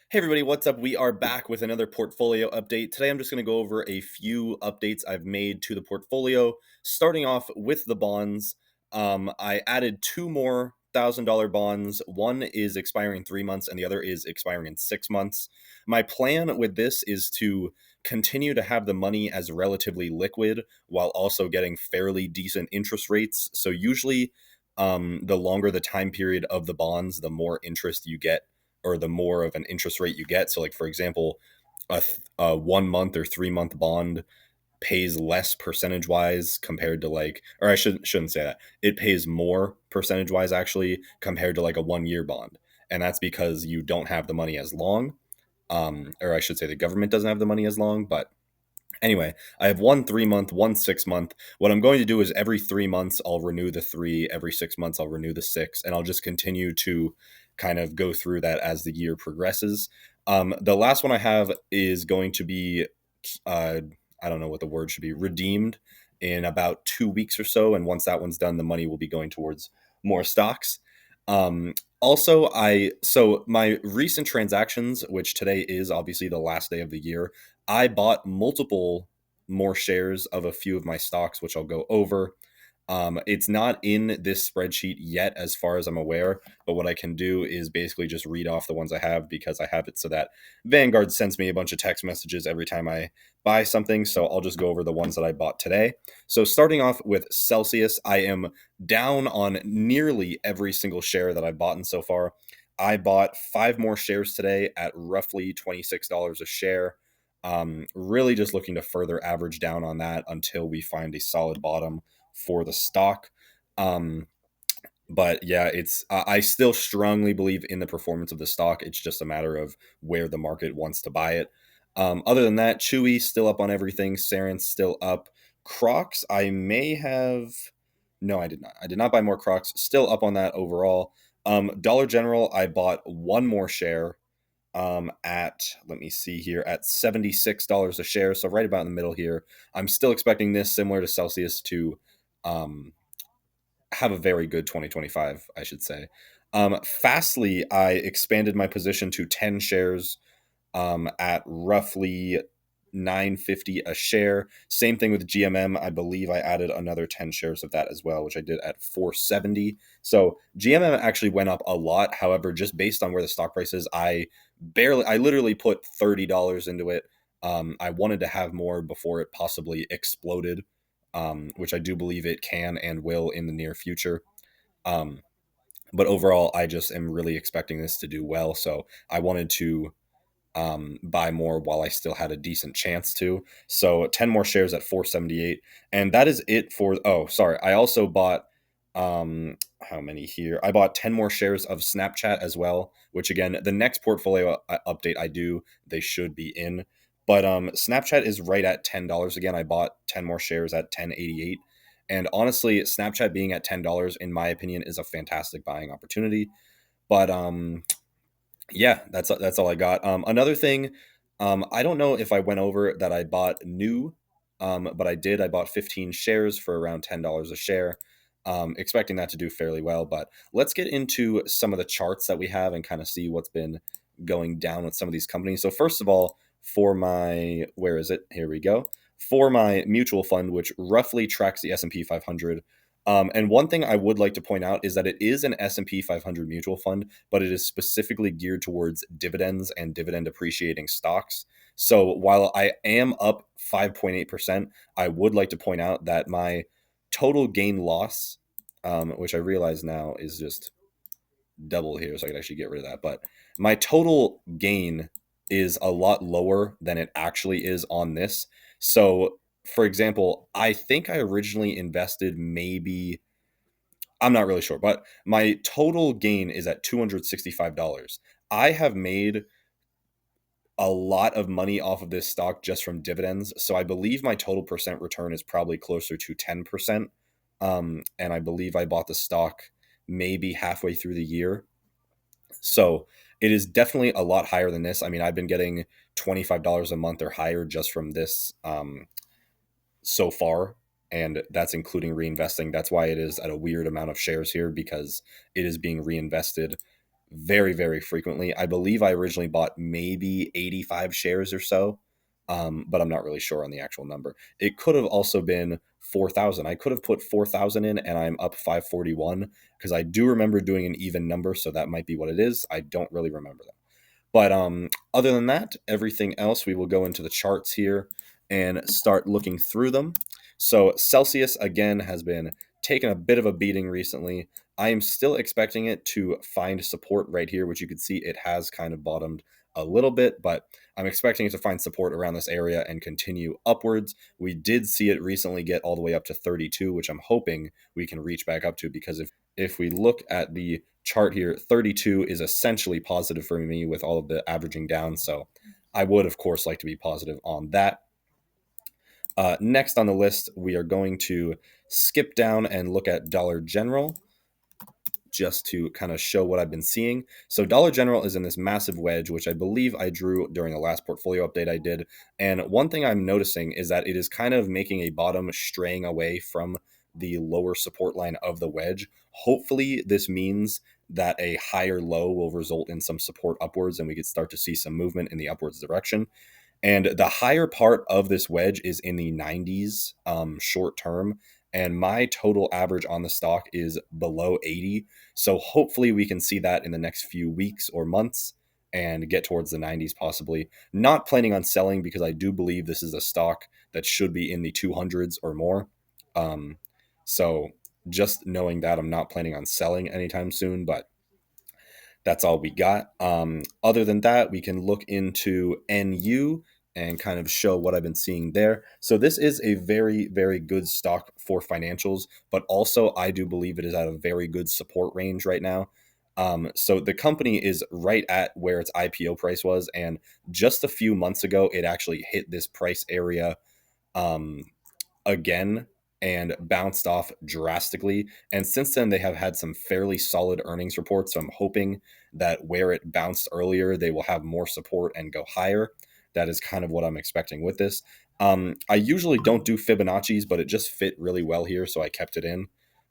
Hey everybody, what's up? We are back with another portfolio update. Today I'm just going to go over a few updates I've made to the portfolio, starting off with the bonds. I added two more $1,000 bonds. One is expiring in 3 months and the other is expiring in 6 months. My plan with this is to continue to have the money as relatively liquid while also getting fairly decent interest rates. So usually the longer the time period of the bonds, the more interest you get or the more of an interest rate you get. So, like for example, a 1 month or 3 month bond pays less percentage wise compared to like, or I shouldn't say that. It pays more percentage wise actually compared to like a 1 year bond, and that's because you don't have the money as long. Or I should say the government doesn't have the money as long, but anyway, I have one 3 month, one 6 month. What I'm going to do is every 3 months, I'll renew the three. Every 6 months, I'll renew the six. And I'll just continue to kind of go through that as the year progresses. The last one I have is going to be, uh, I don't know what the word should be, redeemed in about 2 weeks or so. And once that one's done, the money will be going towards more stocks. So my recent transactions, which today is obviously the last day of the year, I bought multiple more shares of a few of my stocks, which I'll go over. It's not in this spreadsheet yet, as far as I'm aware, but what I can do is basically just read off the ones I have because I have it so that Vanguard sends me a bunch of text messages every time I buy something. So I'll just go over the ones that I bought today. So starting off with Celsius, I am down on nearly every single share that I've bought so far. I bought five more shares today at roughly $26 a share. Really just looking to further average down on that until we find a solid bottom for the stock. Um, but yeah, I still strongly believe in the performance of the stock. It's just a matter of where the market wants to buy it. Other than that, Chewy still up on everything. Saren's still up. Crocs, I may have. No, I did not. I did not buy more Crocs. Still up on that overall. Dollar General, I bought one more share at, let me see here, at $76 a share. So right about in the middle here. I'm still expecting this, similar to Celsius, to um, have a very good 2025, I should say. Fastly, I expanded my position to 10 shares at roughly 950 a share. Same thing with GMM. I believe I added another 10 shares of that as well, which I did at 470. So GMM actually went up a lot. However, just based on where the stock price is, I literally put $30 into it. I wanted to have more before it possibly exploded, which I do believe it can and will in the near future. Um, but overall, I just am really expecting this to do well. So I wanted to buy more while I still had a decent chance to. So 10 more shares at 478. And that is it for, oh, sorry. I also bought, how many here? I bought 10 more shares of Snapchat as well, which again, the next portfolio update I do, they should be in. But Snapchat is right at $10 again. I bought 10 more shares at 1088. And honestly, Snapchat being at $10, in my opinion, is a fantastic buying opportunity. But yeah, that's all I got. Another thing, I don't know if I went over that I bought new, but I did. I bought 15 shares for around $10 a share, expecting that to do fairly well. But let's get into some of the charts that we have and kind of see what's been going down with some of these companies. So first of all, for my, where is it? Here we go. For my mutual fund, which roughly tracks the S&P 500. And one thing I would like to point out is that it is an S&P 500 mutual fund, but it is specifically geared towards dividends and dividend appreciating stocks. So while I am up 5.8%, I would like to point out that my total gain loss, which I realize now is just double here, so I could actually get rid of that. But my total gain is a lot lower than it actually is on this. So, for example, I think I originally invested maybe, I'm not really sure, but my total gain is at $265. I have made a lot of money off of this stock just from dividends. So I believe my total percent return is probably closer to 10%. And I believe I bought the stock maybe halfway through the year. So it is definitely a lot higher than this. I mean, I've been getting $25 a month or higher just from this so far. And that's including reinvesting. That's why it is at a weird amount of shares here, because it is being reinvested very, very frequently. I believe I originally bought maybe 85 shares or so, but I'm not really sure on the actual number. It could have also been 4,000. I could have put 4,000 in and I'm up 541 because I do remember doing an even number. So that might be what it is. I don't really remember that. But other than that, everything else, we will go into the charts here and start looking through them. So Celsius, again, has been taking a bit of a beating recently. I am still expecting it to find support right here, which you can see it has kind of bottomed a little bit, but I'm expecting it to find support around this area and continue upwards. We did see it recently get all the way up to 32, which I'm hoping we can reach back up to, because if we look at the chart here, 32 is essentially positive for me with all of the averaging down. So I would, of course, like to be positive on that. Next on the list, we are going to skip down and look at Dollar General, just to kind of show what I've been seeing. So Dollar General is in this massive wedge, which I believe I drew during the last portfolio update I did. And one thing I'm noticing is that it is kind of making a bottom, straying away from the lower support line of the wedge. Hopefully this means that a higher low will result in some support upwards and we could start to see some movement in the upwards direction. And the higher part of this wedge is in the 90s short term. And my total average on the stock is below 80. So hopefully we can see that in the next few weeks or months and get towards the 90s possibly. Not planning on selling because I do believe this is a stock that should be in the 200s or more. Um, so just knowing that, I'm not planning on selling anytime soon, but that's all we got. Other than that, we can look into NU and kind of show what I've been seeing there. So this is a very, very good stock for financials, but also I do believe it is at a very good support range right now. So the company is right at where its IPO price was, and just a few months ago, it actually hit this price area um, again and bounced off drastically. And since then, they have had some fairly solid earnings reports. So I'm hoping that where it bounced earlier, they will have more support and go higher. That is kind of what I'm expecting with this. I usually don't do Fibonacci's, but it just fit really well here, so I kept it in.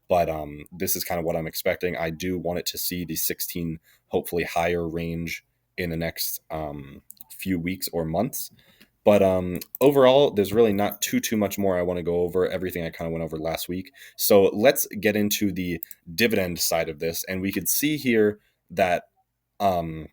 But this is kind of what I'm expecting. I do want it to see the 16, hopefully higher range in the next few weeks or months. But overall, there's really not too much more I want to go over. Everything I kind of went over last week. So let's get into the dividend side of this, and we could see here that um,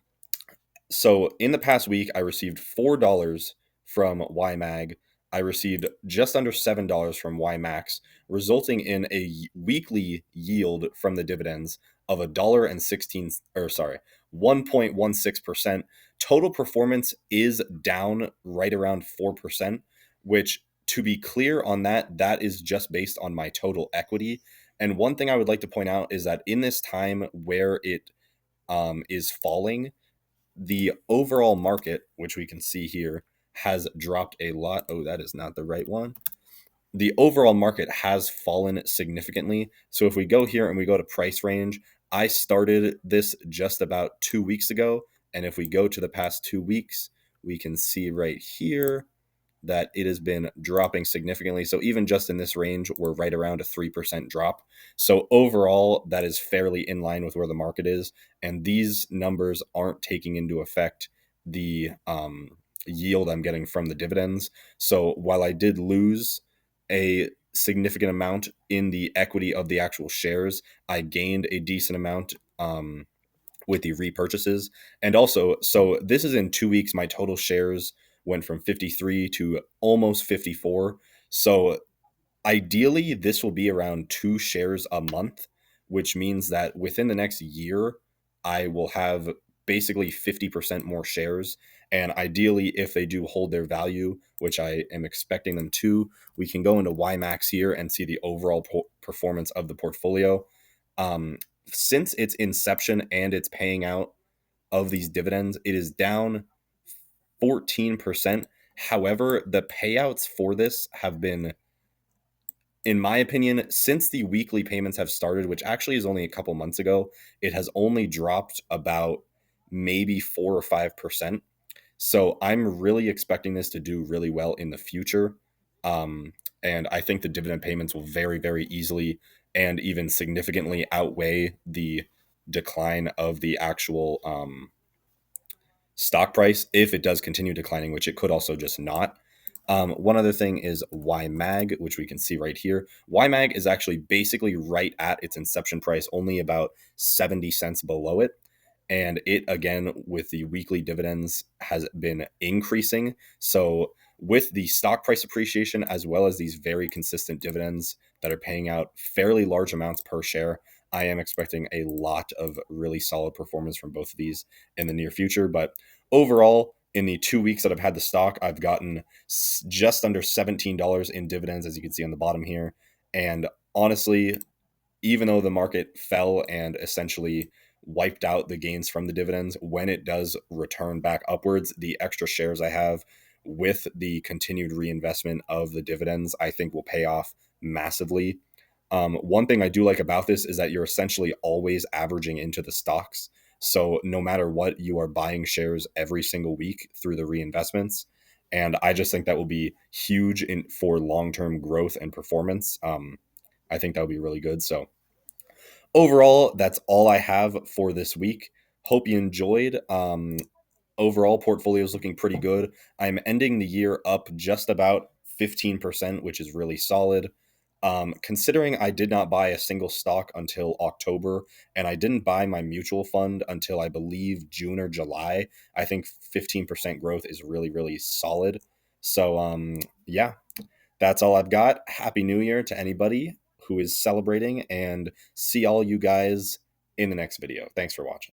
so in the past week, I received $4 from YMAG. I received just under $7 from YMAX, resulting in a weekly yield from the dividends of a dollar and 16, or sorry, 1.16%. Total performance is down right around 4%, which, to be clear on that, that is just based on my total equity. And one thing I would like to point out is that in this time where it is falling, the overall market, which we can see here, has dropped a lot. Oh, that is not the right one. The overall market has fallen significantly. So if we go here and we go to price range, I started this just about 2 weeks ago. And if we go to the past 2 weeks, we can see right here that it has been dropping significantly. So even just in this range, we're right around a 3% drop. So overall, that is fairly in line with where the market is. And these numbers aren't taking into effect the yield I'm getting from the dividends. So while I did lose a significant amount in the equity of the actual shares, I gained a decent amount with the repurchases. And also, so this is in 2 weeks, my total shares went from 53 to almost 54. So ideally, this will be around 2 shares a month, which means that within the next year, I will have basically 50% more shares. And ideally, if they do hold their value, which I am expecting them to, we can go into YMAX here and see the overall performance of the portfolio. Since its inception and its paying out of these dividends, it is down 14%. However, the payouts for this have been, in my opinion, since the weekly payments have started, which actually is only a couple months ago, it has only dropped about maybe 4 or 5%. So I'm really expecting this to do really well in the future. And I think the dividend payments will very, very easily and even significantly outweigh the decline of the actual stock price if it does continue declining, which it could also just not. One other thing is YMAG, which we can see right here. YMAG is actually basically right at its inception price, only about 70 cents below it. And it, again, with the weekly dividends, has been increasing. So, with the stock price appreciation, as well as these very consistent dividends that are paying out fairly large amounts per share, I am expecting a lot of really solid performance from both of these in the near future. But overall, in the 2 weeks that I've had the stock, I've gotten just under $17 in dividends, as you can see on the bottom here. And honestly, even though the market fell and essentially wiped out the gains from the dividends, when it does return back upwards, the extra shares I have with the continued reinvestment of the dividends, I think will pay off massively. One thing I do like about this is that you're essentially always averaging into the stocks. So no matter what, you are buying shares every single week through the reinvestments. And I just think that will be huge for long-term growth and performance. I think that would be really good. So overall, that's all I have for this week. Hope you enjoyed. Overall, portfolio is looking pretty good. I'm ending the year up just about 15%, which is really solid. Considering I did not buy a single stock until October, and I didn't buy my mutual fund until I believe June or July, I think 15% growth is really, really solid. So, yeah, that's all I've got. Happy New Year to anybody who is celebrating, and see all you guys in the next video. Thanks for watching.